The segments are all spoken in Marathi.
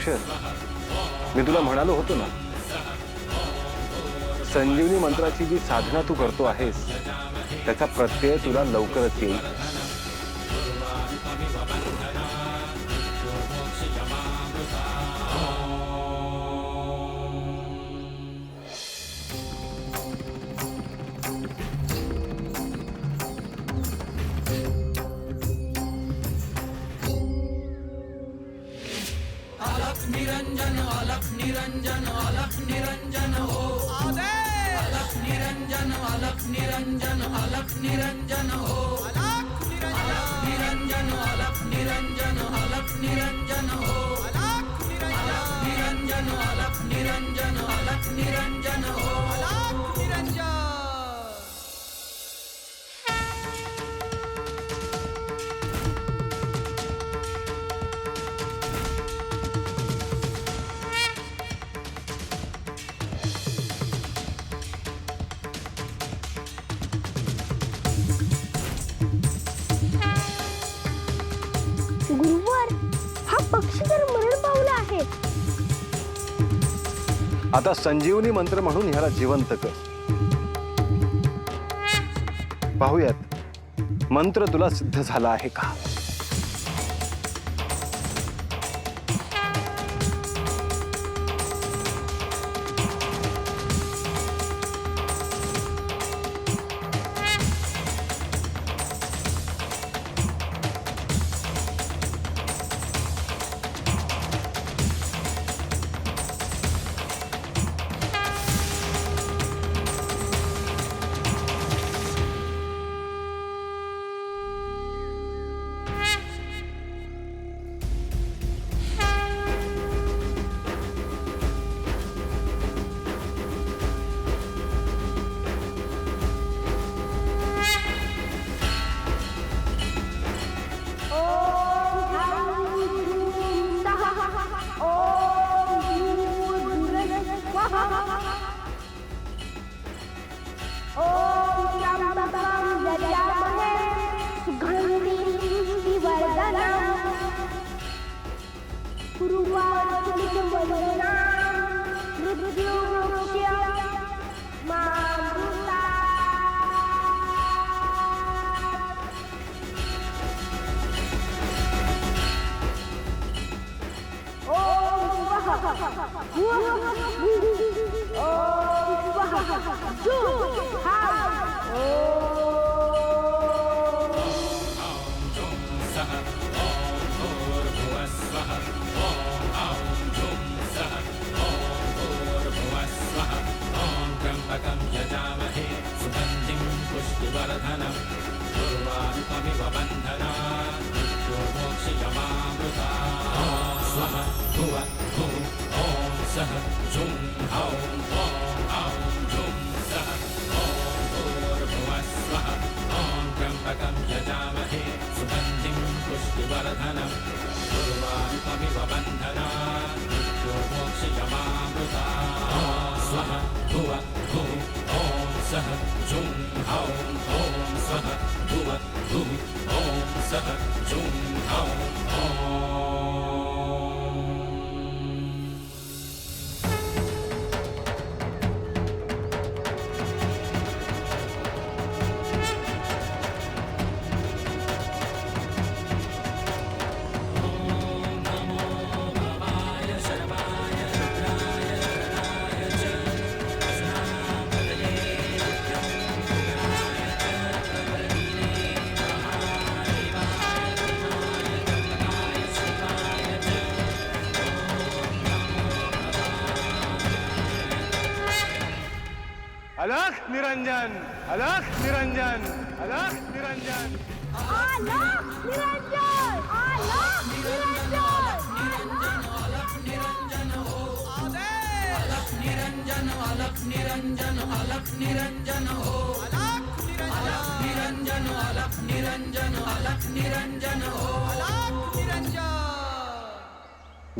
गोरक्ष, मी तुला म्हणालो होतो ना, संजीवनी मंत्राची जी साधना तू करतो आहेस त्याचा प्रत्यय तुला लवकरच येईल. निरंजन अलख निरंजन अलख निरंजन हो अलख निरंजन अलख निरंजन अलख निरंजन हो अलख निरंजन अलख निरंजन अलख निरंजन हो अलख निरंजन अलख निरंजन अलख निरंजन हो अलख निरंजन. गुरुवर, हा पक्षी तर मरण पावला आहे. आता संजीवनी मंत्र म्हणून ह्याला जिवंत कर. पाहूयात मंत्र तुला सिद्ध झाला आहे का. अलख निरंजन, अलख निरंजन, अलख निरंजन. अलख निरंजन, अलख निरंजन, अलख निरंजन हो अलख निरंजन अलख निरंजन अलख निरंजन हो अलख निरंजन अलख निरंजन अलख निरंजन हो अलख निरंजन.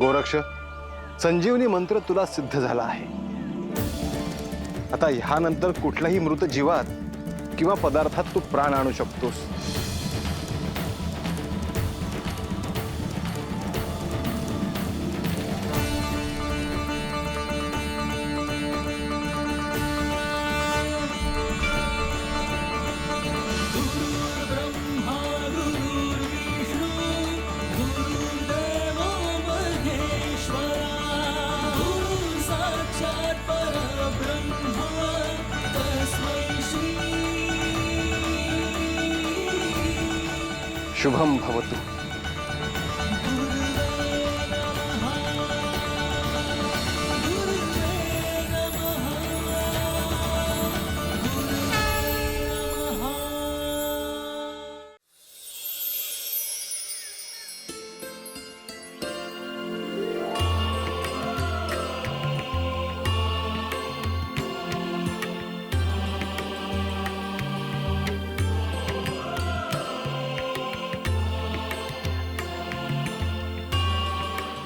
गोरक्ष, संजीवनी मंत्र तुला सिद्ध झाला आहे. आता ह्यानंतर कुठल्याही मृत जीवात किंवा पदार्थात तू प्राण आणू शकतोस. शुभम भवतु.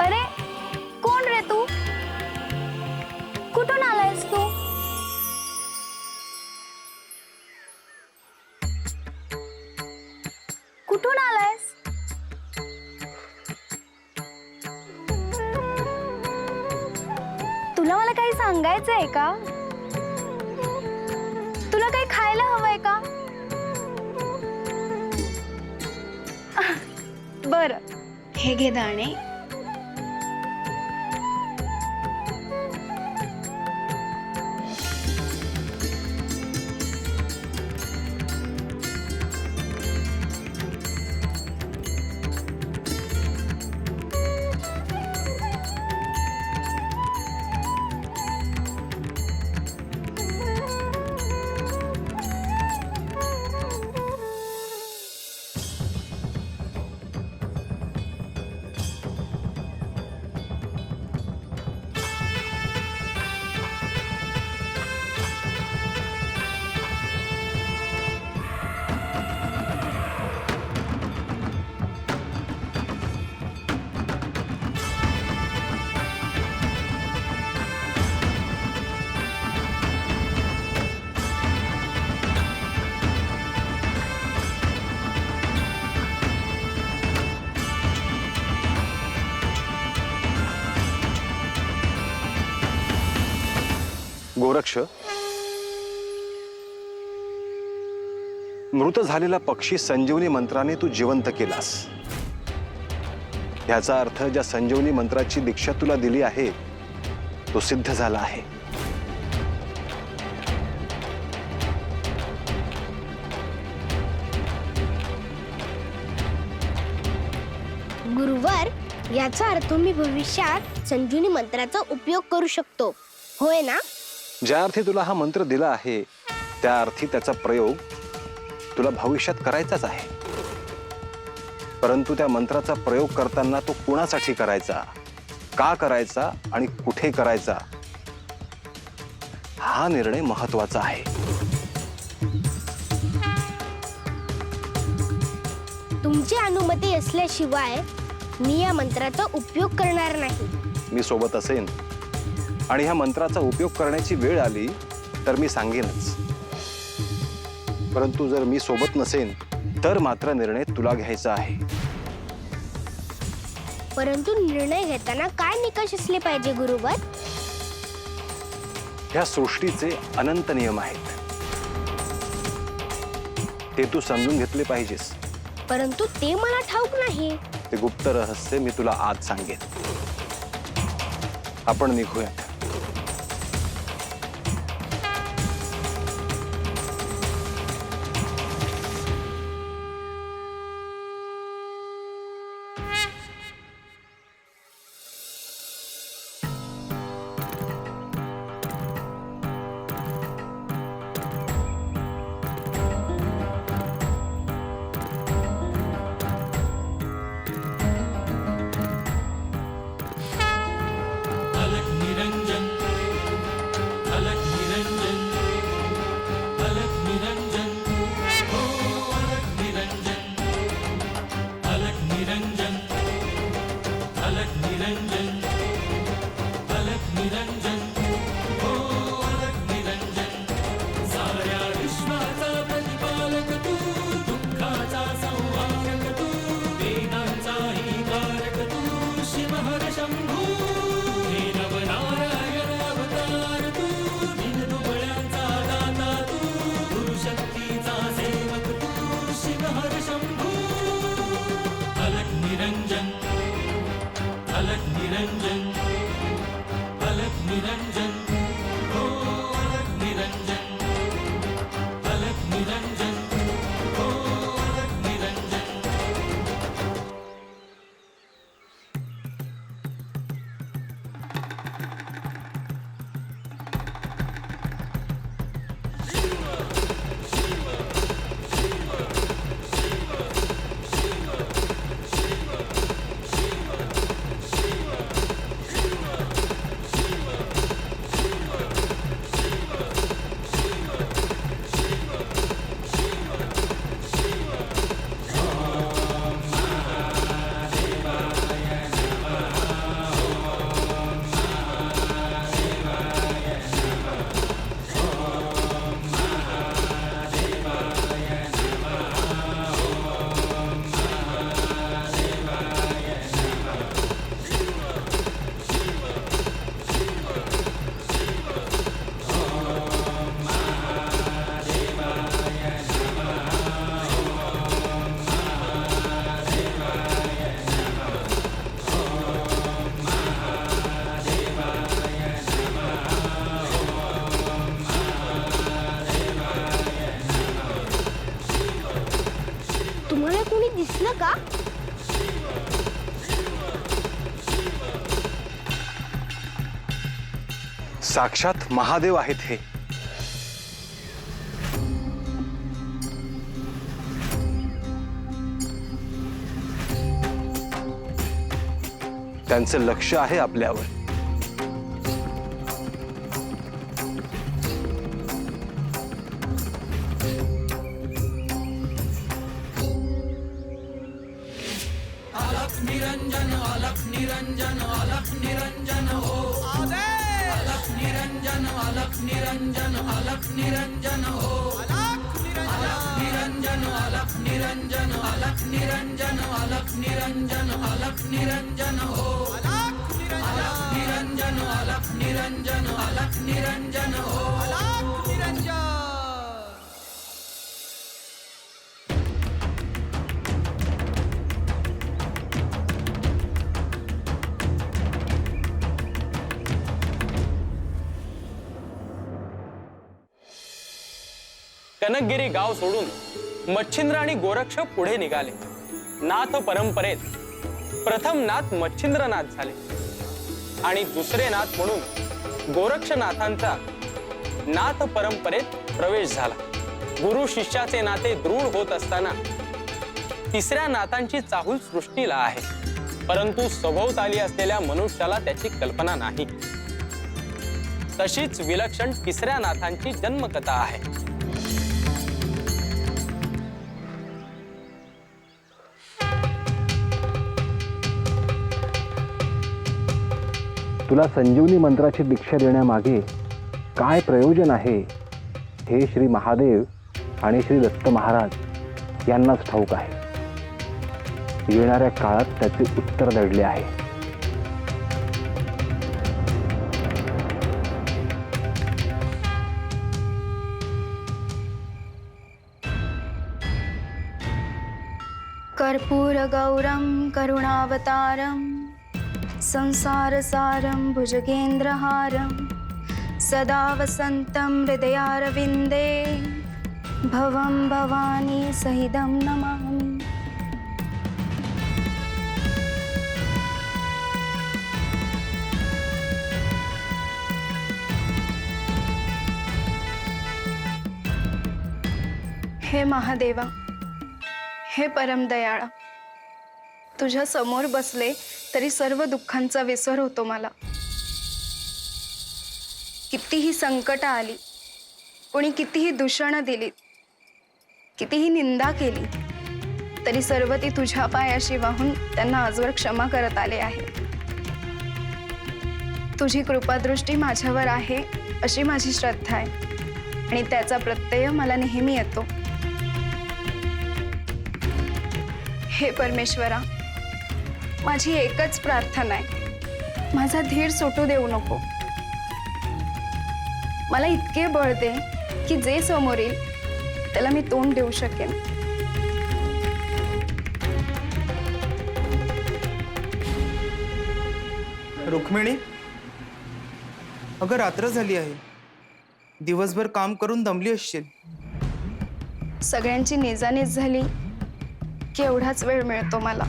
अरे कोण रे तू? कुठून आलायस तू? कुठून आलायस? तुला मला काही सांगायचंय का? तुला काही खायला हवंय का? बरं, हे घे दाणे. गोरक्ष, मृत झालेला पक्षी संजीवनी मंत्राने तू जिवंत केलास. याचा अर्थ ज्या संजीवनी मंत्राची दीक्षा तुला दिली आहे तो सिद्ध झाला आहे. गुरुवर, याचा अर्थ मी भविष्यात संजीवनी मंत्राचा उपयोग करू शकतो, होय ना? ज्या अर्थी तुला हा मंत्र दिला आहे त्या अर्थी त्याचा प्रयोग तुला भविष्यात करायचाच आहे. परंतु त्या मंत्राचा प्रयोग करताना तो कुणासाठी करायचा, का करायचा आणि कुठे करायचा, हा निर्णय महत्वाचा आहे. तुमची अनुमती असल्याशिवाय मी या मंत्राचा उपयोग करणार नाही. मी सोबत असेन आणि ह्या मंत्राचा उपयोग करण्याची वेळ आली तर मी सांगेनच. परंतु जर मी सोबत नसेन तर मात्र निर्णय तुला घ्यायचा आहे. परंतु निर्णय घेताना काय निकष असले पाहिजे गुरुवर? ह्या सृष्टीचे अनंत नियम आहेत, ते तू समजून घेतले पाहिजेस. परंतु ते मला ठाऊक नाही. ते गुप्त रहस्य मी तुला आज सांगेन. आपण निघूयात. अलग निरंजन, अलग निरंजन, अलग निरंजन, हो अलग निरंजन, अलग निरंजन, अलग निरंजन, अलग निरंजन, हो अलग निरंजन. साऱ्या विश्वाचा प्रतिपालक तू, दुःखाचा संहारक तू, वेदांचाही कारक तू, शिव हर शंभू. हे नवनारायण अवतार तू, दीनदुबळ्यांचा दाता तू, गुरुशक्तीचा सेवक तू, शिव हर शंभू. अलग निरंजन, अलग निरंजन, अलग निरंजन. साक्षात महादेव आहेत हे. त्यांचं लक्ष आहे आपल्यावर. अलख निरंजन अलख निरंजन अलख निरंजन हो अलख निरंजन अलख निरंजन अलख निरंजन हो अलख निरंजन अलख निरंजन अलख निरंजन अलख निरंजन अलख निरंजन हो अलख निरंजन अलख निरंजन अलख निरंजन हो अलख निरंजन. कनकगिरी गाव सोडून मच्छिंद्र आणि गोरक्ष पुढे निघाले. नाथ परंपरेत प्रथम नाथ मच्छिंद्रनाथ झाले आणि दुसरे नाथ म्हणून गोरक्षनाथांचा नाथ परंपरेत प्रवेश झाला. गुरु शिष्याचे नाते दृढ होत असताना तिसऱ्या नाथांची चाहूल सृष्टीला आहे, परंतु सभोवताली असलेल्या मनुष्याला त्याची कल्पना नाही. तशीच विलक्षण तिसऱ्या नाथांची जन्मकथा आहे. तुला संजीवनी मंत्राची दीक्षा देण्यामागे काय प्रयोजन आहे हे श्री महादेव आणि श्री दत्त महाराज यांनाच ठाऊक आहे. येणाऱ्या काळात त्याचे उत्तर दडले आहे. कर्पूरगौरं करुणावतारं संसारसारं भुजगेन्द्रहारं सदा वसन्तं हृदयारविन्दे भवं भवानी सहितं नमामि. हे महादेवा, हे परमदयाळा, तुझ्या समोर बसले तरी सर्व दुःखांचा विसर होतो मला. कितीही संकट आली, कोणी कितीही दूषणं दिली, कितीही निंदा केली, तरी सर्व ती तुझ्या पायाशी वाहून त्यांना आजवर क्षमा करत आले आहे. तुझी कृपादृष्टी माझ्यावर आहे अशी माझी श्रद्धा आहे आणि त्याचा प्रत्यय मला नेहमी येतो. हे परमेश्वरा, माझी एकच प्रार्थना आहे, माझा धीर सुटू देऊ नको. मला इतके बळ दे की जे समोर येईल त्याला मी तोंड देऊ शकेन. रुक्मिणी, अगं रात्र झाली आहे. दिवसभर काम करून दमली असशील. सगळ्यांची निजानीज झाली की एवढाच वेळ मिळतो मला.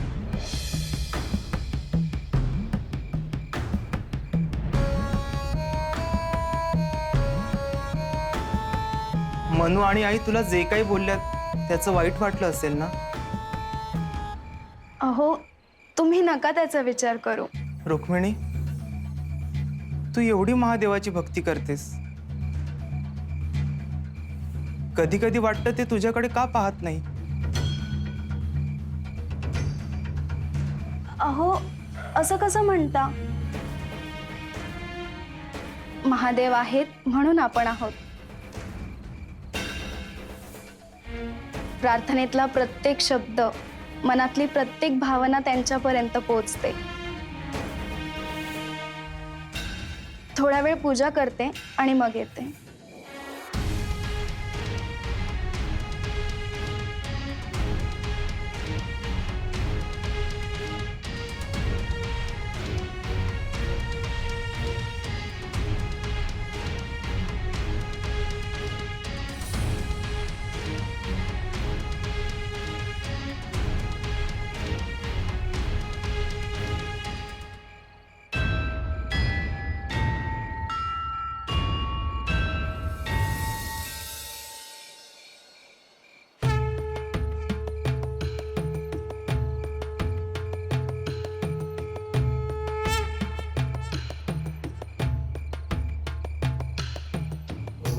मनू आणि आई तुला जे काही बोलल्यात त्याचं वाईट वाटलं असेल ना? अहो, तुम्ही नका त्याचा विचार करू. रुक्मिणी, तू एवढी महादेवाची भक्ती करतेस, कधी कधी वाटतं ते तुझ्याकडे का पाहत नाही? अहो, असं कसं म्हणता? महादेव आहेत म्हणून आपण आहोत. प्रार्थनेतला प्रत्येक शब्द, मनातली प्रत्येक भावना त्यांच्यापर्यंत पोहोचते. थोडा वेळ पूजा करते आणि मग येते.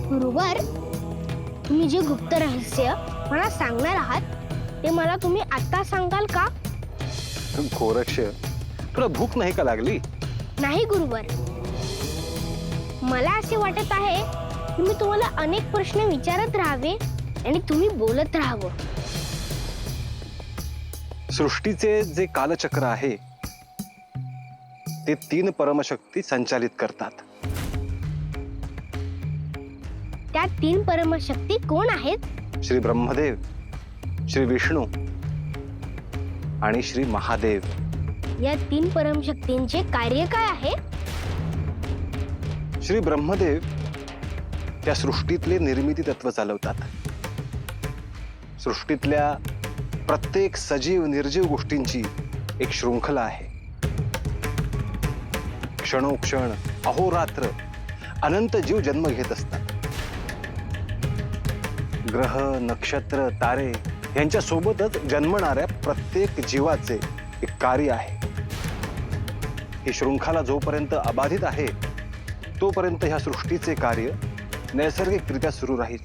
गुरुवर, तुम्ही जे गुप्त रहस्य मला सांगणार आहात ते मला तुम्ही आता सांगाल का? गोरक्ष, तुला भूक नाही का लागली? नाही गुरुवर, मला असे वाटत आहे की मी तुम्हाला अनेक प्रश्न विचारत राहावे आणि तुम्ही बोलत राहावं. सृष्टीचे जे कालचक्र आहे ते 3 परमशक्ती संचालित करतात. त्या 3 परमशक्ती कोण आहेत? श्री ब्रह्मदेव, श्री विष्णू आणि श्री महादेव. या 3 परमशक्तींचे कार्य काय आहे? श्री ब्रह्मदेव त्या सृष्टीतले निर्मिती तत्व चालवतात. सृष्टीतल्या प्रत्येक सजीव निर्जीव गोष्टींची एक शृंखला आहे. क्षणोक्षण, अहोरात्र अनंत जीव जन्म घेत असतात. ग्रह, नक्षत्र, तारे यांच्या सोबतच जन्मणाऱ्या प्रत्येक जीवाचे एक कार्य आहे. ही शृंखला जोपर्यंत अबाधित आहे तोपर्यंत ह्या सृष्टीचे कार्य नैसर्गिकरित्या सुरू राहील.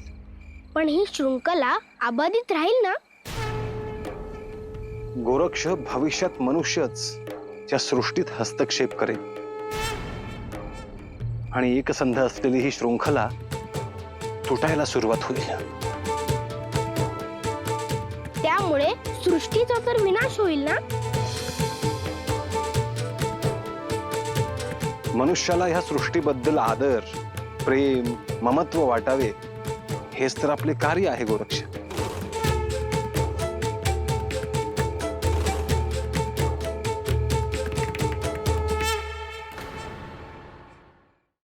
पण ही शृंखला अबाधित राहील ना? गोरक्ष, भविष्यात मनुष्यच या सृष्टीत हस्तक्षेप करेल आणि एकसंध असलेली ही शृंखला तुटायला सुरुवात होईल. त्यामुळे सृष्टीचा तर विनाश होईल ना? मनुष्याला ह्या सृष्टीबद्दल आदर, प्रेम, ममत्व वाटावे हेच तर आपले कार्य आहे गोरक्ष.